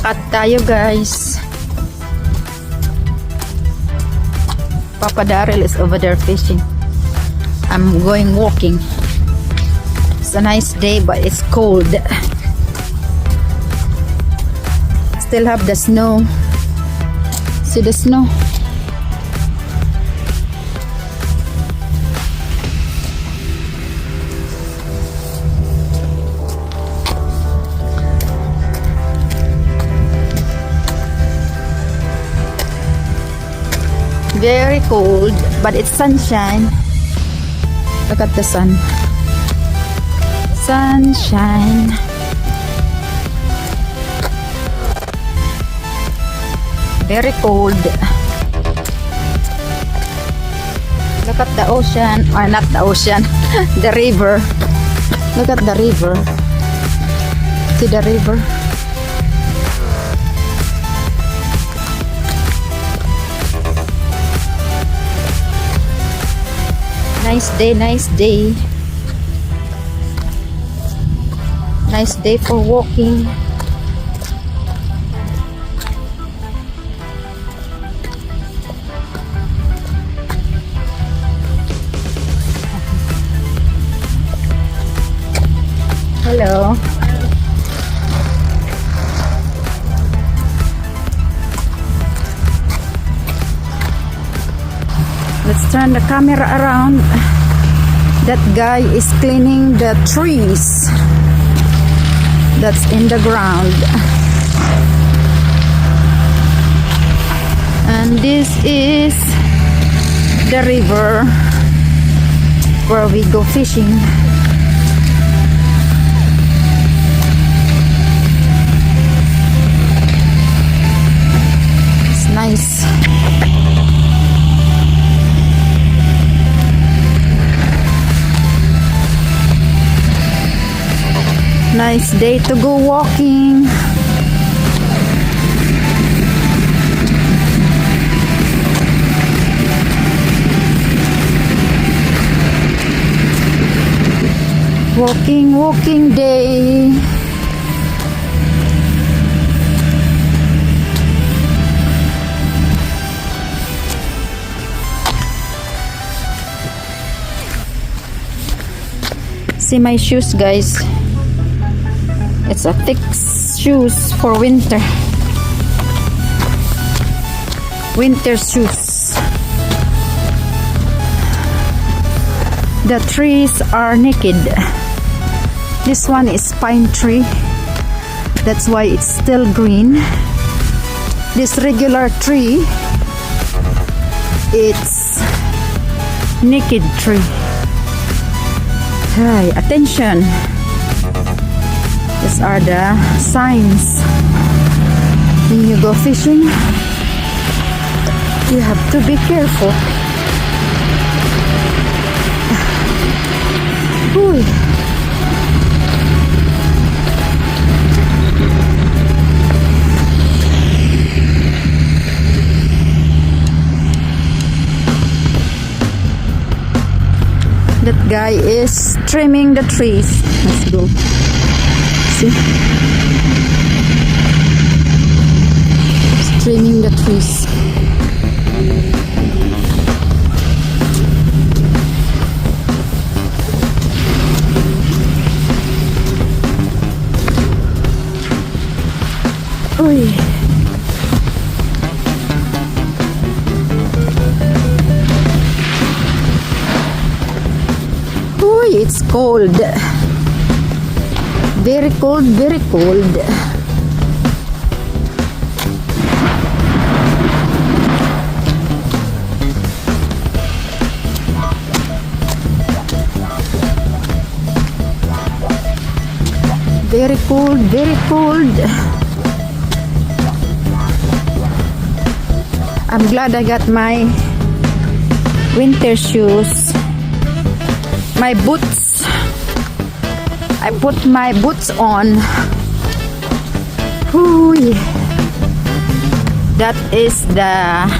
Lakad tayo guys. Papa Daryl is over there fishing. I'm going walking. It's a nice day but it's cold. Still have the snow. See the snow? Very cold, but it's sunshine. Look at the sun. Sunshine. Very cold. Look at the ocean, or not the ocean, the river. Look at the river. See the river? Nice day, nice day. Nice day for walking. Hello. Let's turn the camera around. That guy is cleaning the trees that's in the ground. And this is the river where we go fishing. It's nice. Nice day to go walking. Walking day. See my shoes, guys. It's a thick shoes for winter. Winter shoes. The trees are naked. This one is pine tree. That's why it's still green. This regular tree, it's naked tree. Hey, attention. These are the signs. When you go fishing, you have to be careful. Ooh. That guy is trimming the trees. Let's go. See? He's trimming the trees. Uy. Uy, it's cold. Very cold, very cold. Very cold, very cold. I'm glad I got my winter shoes. My boots. I put my boots on. Ooh, that is the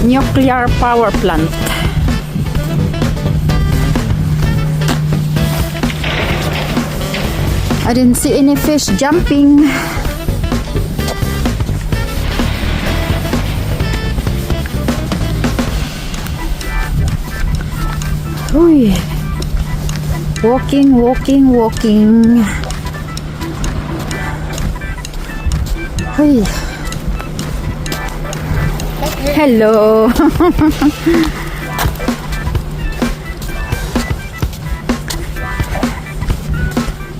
nuclear power plant. I didn't see any fish jumping. Uy. Walking, walking, walking. Uy. Hello.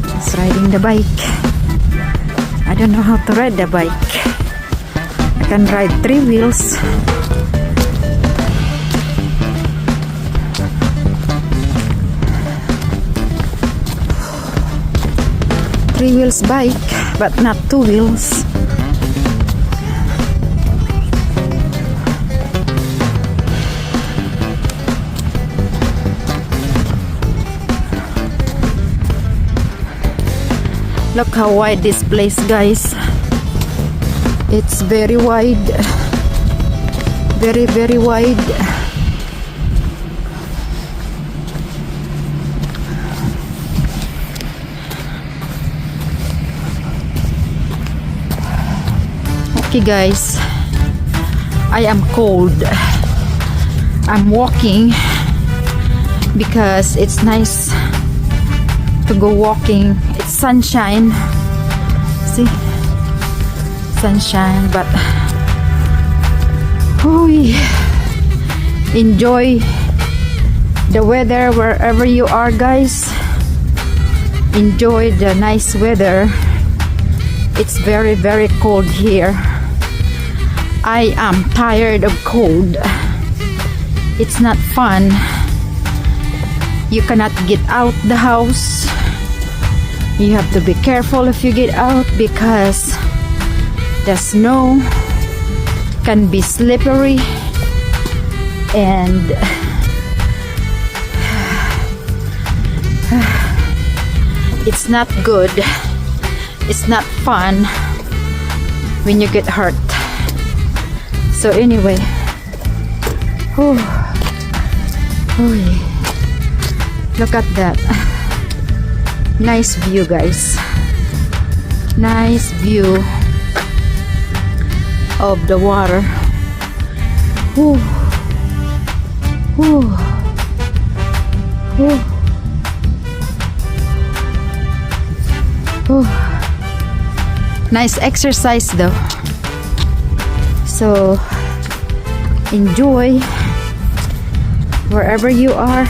Just riding the bike. I don't know how to ride the bike. I can ride 3 wheels. Three wheels bike, but not 2 wheels. Look how wide this place, guys. It's very wide. Very, very wide. Okay, guys. I am cold. I'm walking because it's nice to go walking. It's sunshine. See? Sunshine, but enjoy the weather wherever you are, guys. Enjoy the nice weather. It's very, very cold here. I am tired of cold. It's not fun. You cannot get out the house. You have to be careful if you get out because the snow can be slippery and it's not good. It's not fun when you get hurt. So anyway, look at that. Nice view, guys. Nice view of the water. Whew. Whew. Whew. Whew. Nice exercise though. So enjoy wherever you are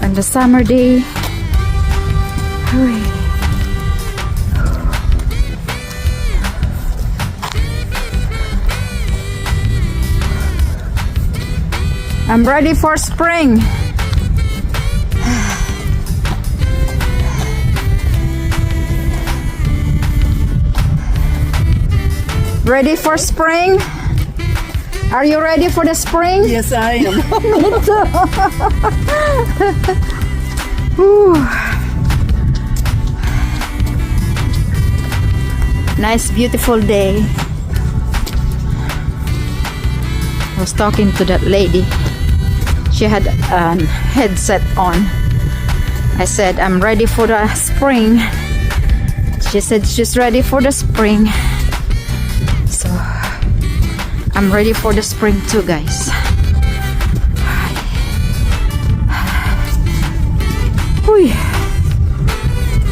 on the summer day. I'm ready for spring. Ready for spring? Are you ready for the spring? Yes, I am. Me too. Whew. Nice, beautiful day. I was talking to that lady. She had a headset on. I said, I'm ready for the spring. She said she's ready for the spring. So I'm ready for the spring too, guys.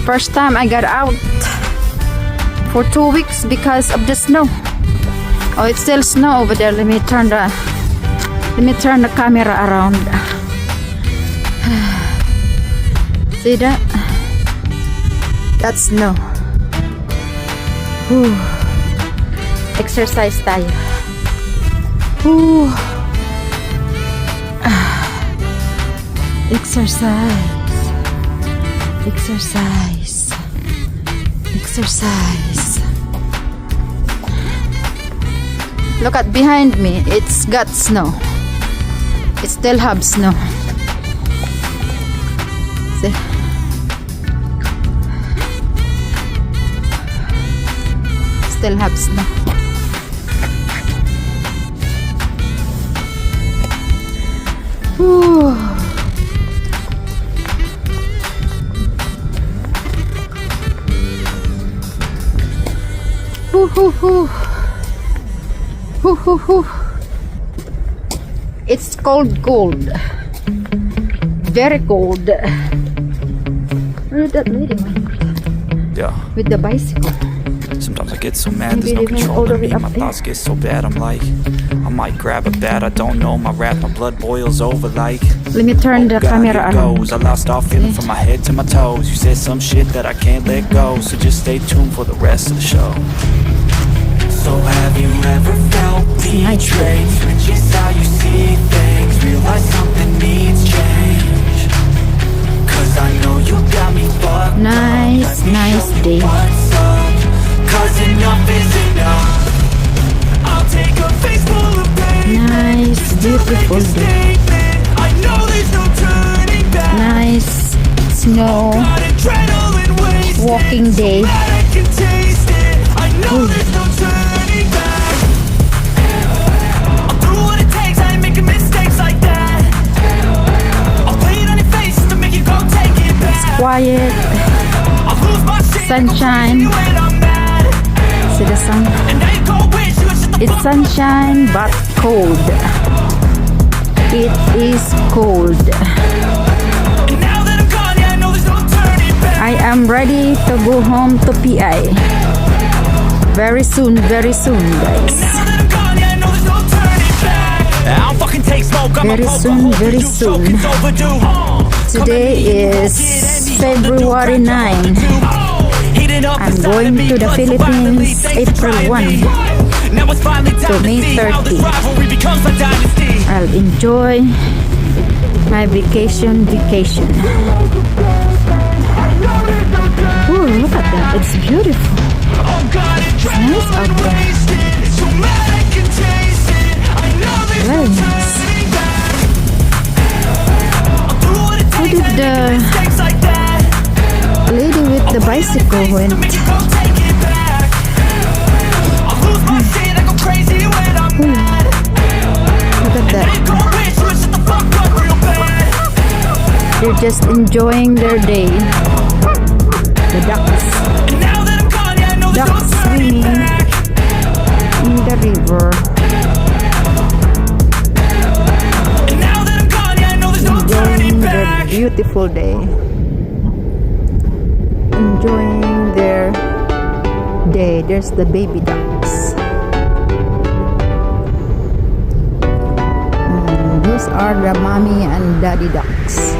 First time I got out for 2 weeks because of the snow. Oh, it's still snow over there. Let me turn the camera around. See that? That's snow. Whew. Exercise tayo. Whew. Exercise. Exercise. Exercise. Look at behind me. It's got snow. It still have snow. See? Still have snow. Whew. Whew, whew, whew. Whew, whew, whew. It's cold. very cold. Look at that lady Yeah. with the bicycle. Sometimes I get so mad, there's Maybe no they went control all the of way me. up My there. thoughts get so bad, I'm like, I might grab a bat, I don't know my wrath, my blood boils over like. Let me turn the Oh God, camera here on. goes. I lost all feeling from my head to my toes. You said some shit that I can't let go, so just stay tuned for the rest of the show. So have you ever felt betrayed? Switches how you see things, realize something needs change. Cause I know you got me fucked up. Nice, Let me nice show you day. what's up. Cause enough is enough. I'll take a face full of pain. Nice, beautiful day. Statement. I know there's no turning back. Nice snow Got adrenaline wasted. walking day. Glad I can taste it. I know there's no turning back. I'll do what it takes. I ain't making mistakes like that. I'll play it on your face to make you go take it back. Quiet, I'll lose my shit. sunshine. When I'm mad. See the sun? And now you go wish you would shut the It's fuck sunshine but cold. It is cold. And now that I'm gone, yeah, I know there's no turning back. I am ready to go home to PI. Very soon, guys. Now that I'm gone, yeah, I know there's no turning back. I'll fucking take smoke. I'm Very a poker, soon, hope very you soon. joke, it's overdue. Today is February 9. I'm going to the Philippines April 1 to May 30. I'll enjoy my vacation. Ooh, look at that. It's beautiful. It's nice out there. Very nice. How did the lady with the bicycle went? Look at that. They're just enjoying their day. The ducks. Ducks swimming in the river. Enjoying their beautiful day. Enjoying their day. There's the baby ducks. Those are the mommy and daddy ducks.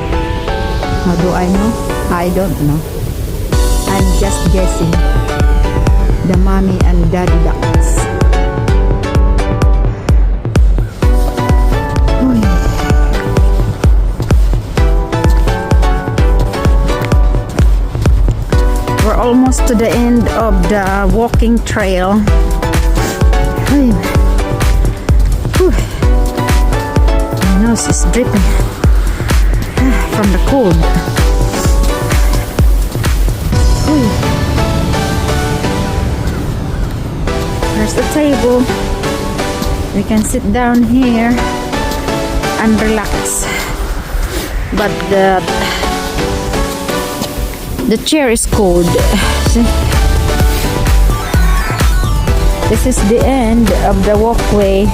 How do I know? I don't know. I'm just guessing. The mommy and daddy ducks. Uy. We're almost to the end of the walking trail. Uy. Whew. My nose is dripping from the cold. Uy. There's a table. We can sit down here and relax. But the chair is cold. See? This is the end of the walkway,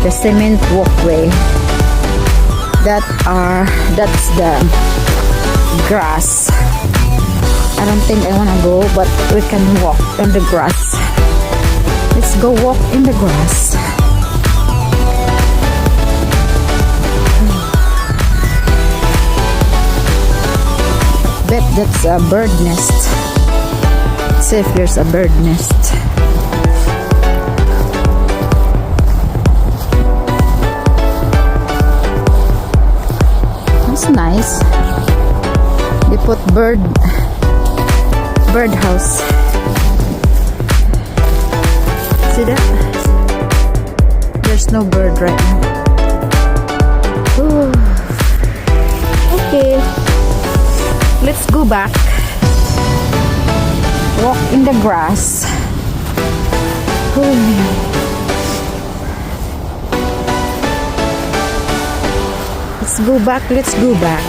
the cement walkway. That's the grass. I don't think I wanna go, but we can walk on the grass. Let's go walk in the grass. Bet that's a bird nest. Let's see if there's a bird nest. That's nice. They put bird house. See that? There's no bird right now. Ooh. Okay, let's go back. Walk in the grass. Ooh. Let's go back. Let's go back.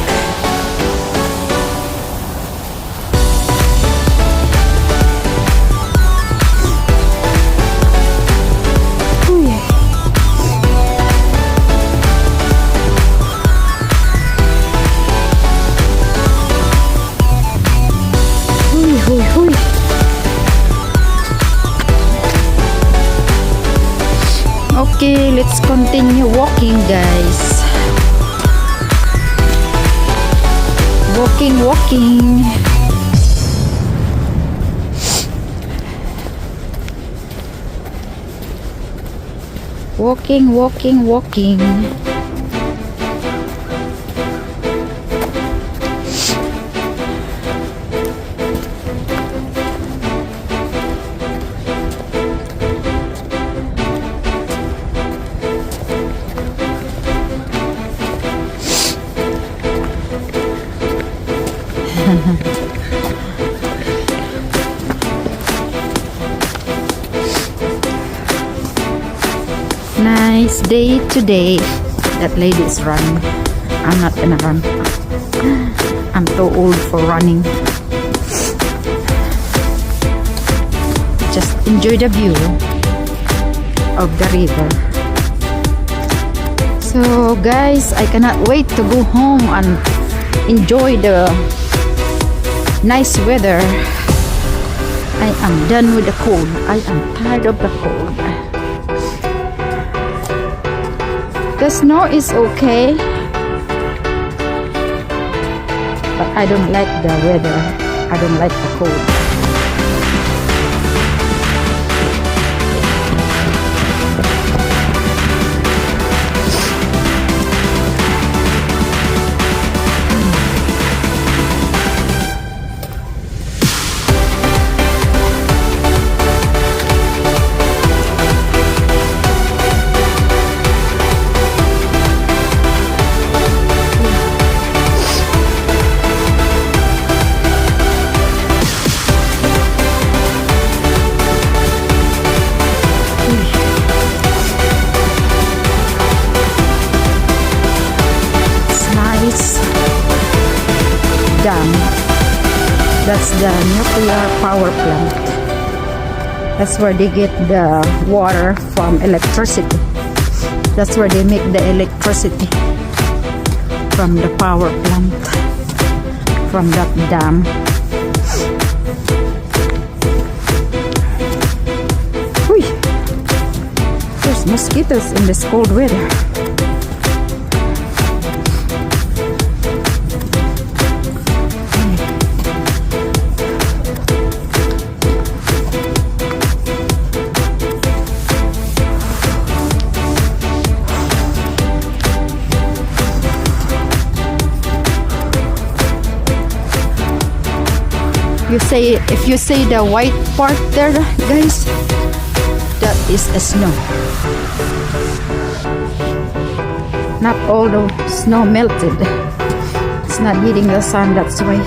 Okay, let's continue walking, guys. Walking. Walking. Nice day today. That lady is running. I'm not gonna run. I'm too old for running. Just enjoy the view of the river. So guys, I cannot wait to go home and enjoy the nice weather. I am done with the cold. I am tired of the cold. The snow is okay, but I don't like the weather. I don't like the cold. Dam. That's the nuclear power plant. That's where they get the water from electricity. That's where they make the electricity from the power plant, from that dam. Uy, there's mosquitoes in this cold weather. If you say the white part there, guys, that is a snow. Not all the snow melted. It's not hitting the sun, that's why.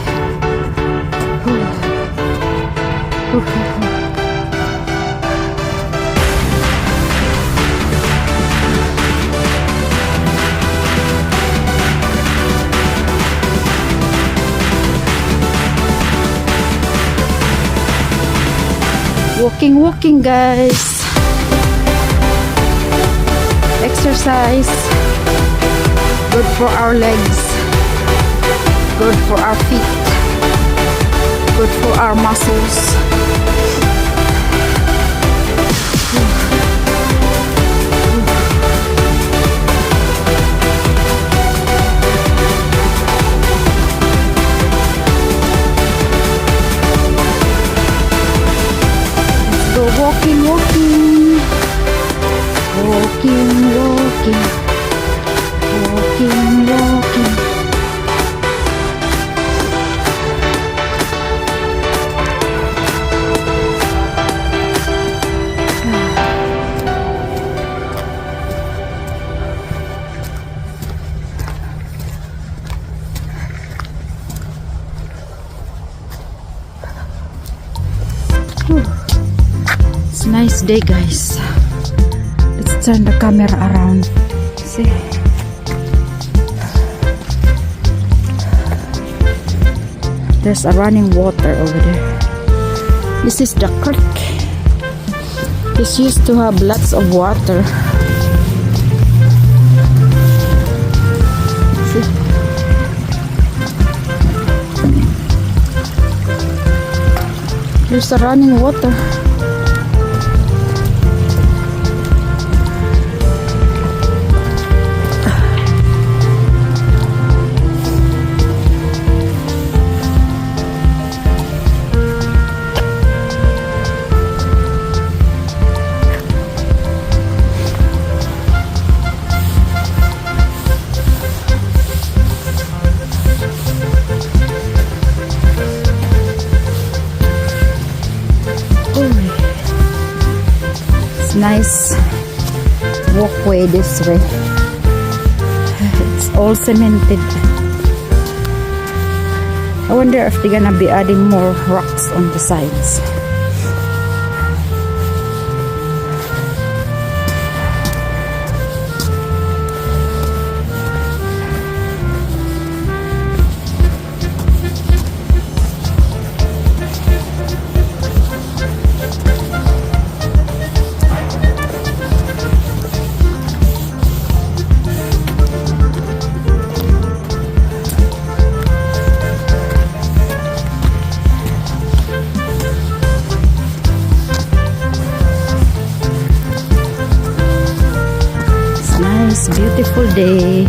Walking, guys. Exercise. Good for our legs. Good for our feet. Good for our muscles. Walking. It's a nice day, guys. Let's turn the camera around. See? There's a running water over there. This is the creek. This used to have lots of water. See? There's a running water. It's nice walkway this way. It's all cemented. I wonder if they're gonna be adding more rocks on the sides. It's a beautiful day.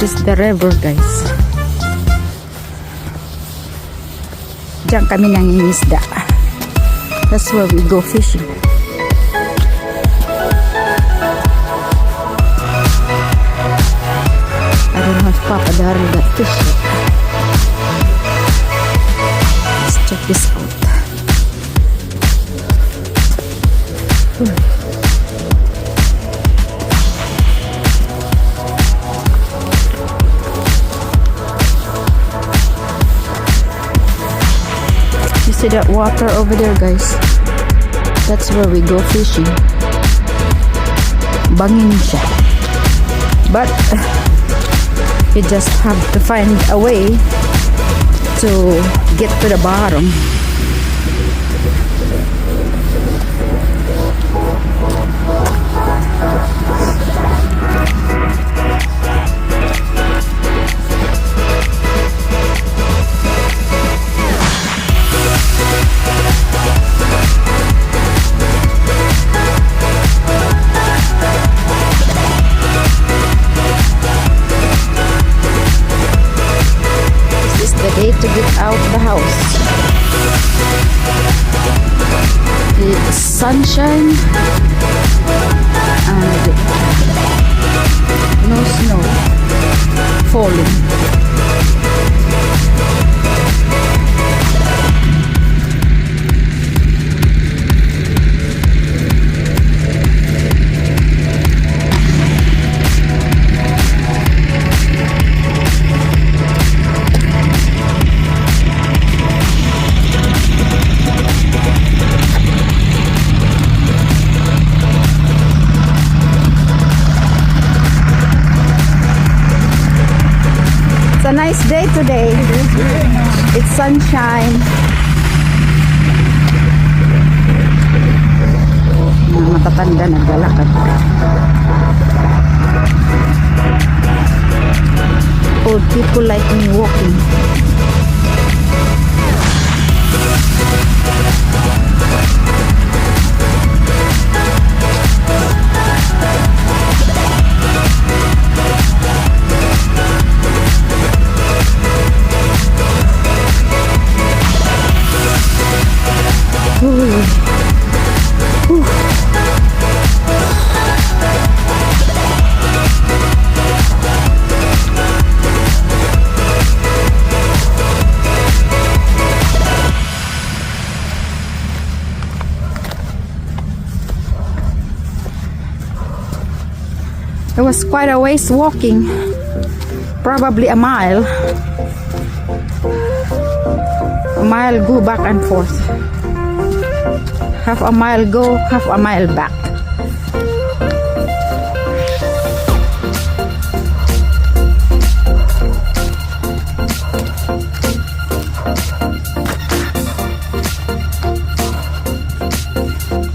This is the river, guys. Diyan kami nangingisda. That's where we go fishing. I don't know if Papa Daryl got fish yet. Let's check this out. See that water over there, guys? That's where we go fishing. Bangin siya. But you just have to find a way to get to the bottom. To get out the house. It's sunshine and no snow falling. It's a nice day today. It's sunshine. Mga matatanda naglalakad. Old people like me walking. It was quite a ways walking, probably a mile. A mile go back and forth. Half a mile go, half a mile back.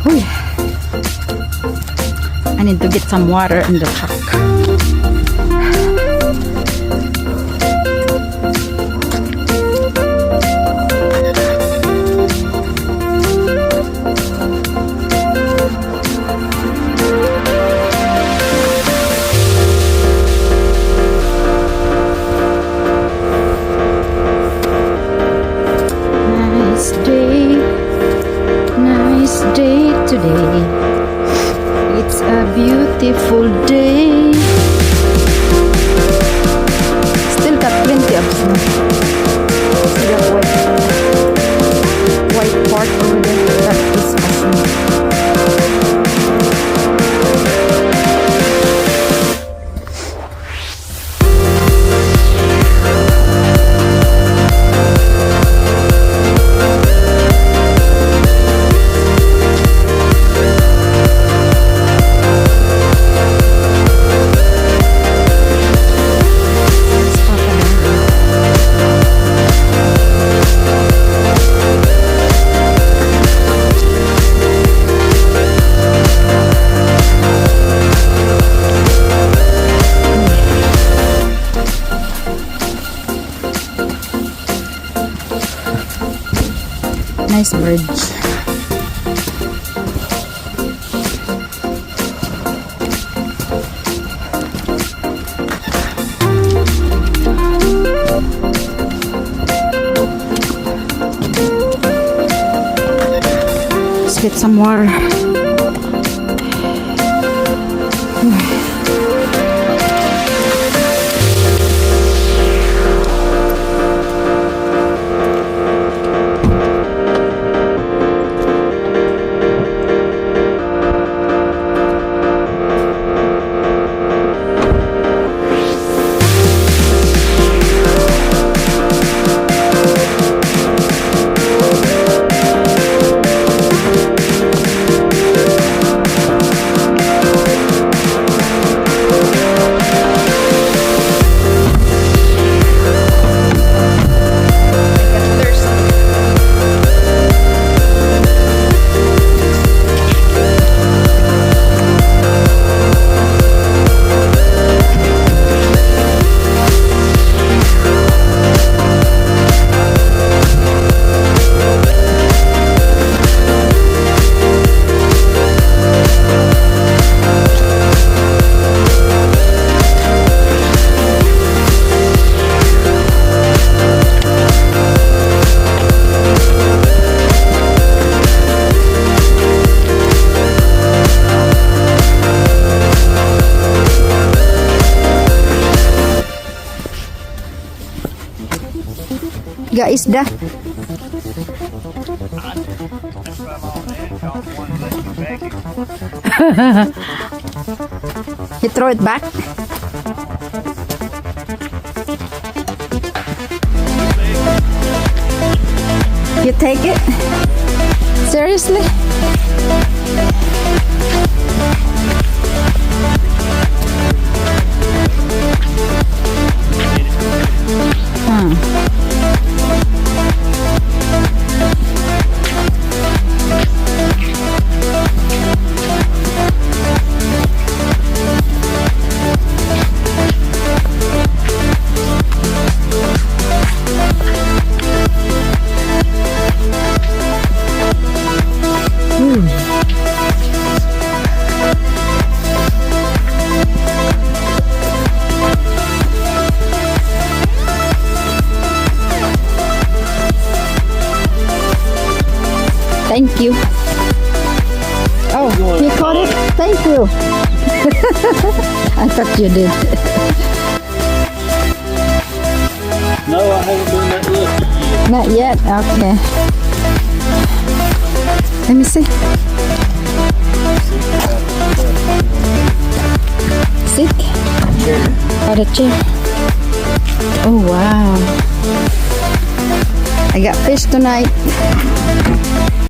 Uy. I need to get some water in the truck. beautiful day. Still got plenty of snow. See the white part over there? That is awesome. Nice bridge. Let's get some water. Guys, dah. You throw it back. You take it? Seriously? Thank you. Oh, you caught it? Thank you. I thought you did. No, I haven't done that look. Not yet? Okay. Let me see. Sick? Oh, the chair. Oh, wow. I got fish tonight.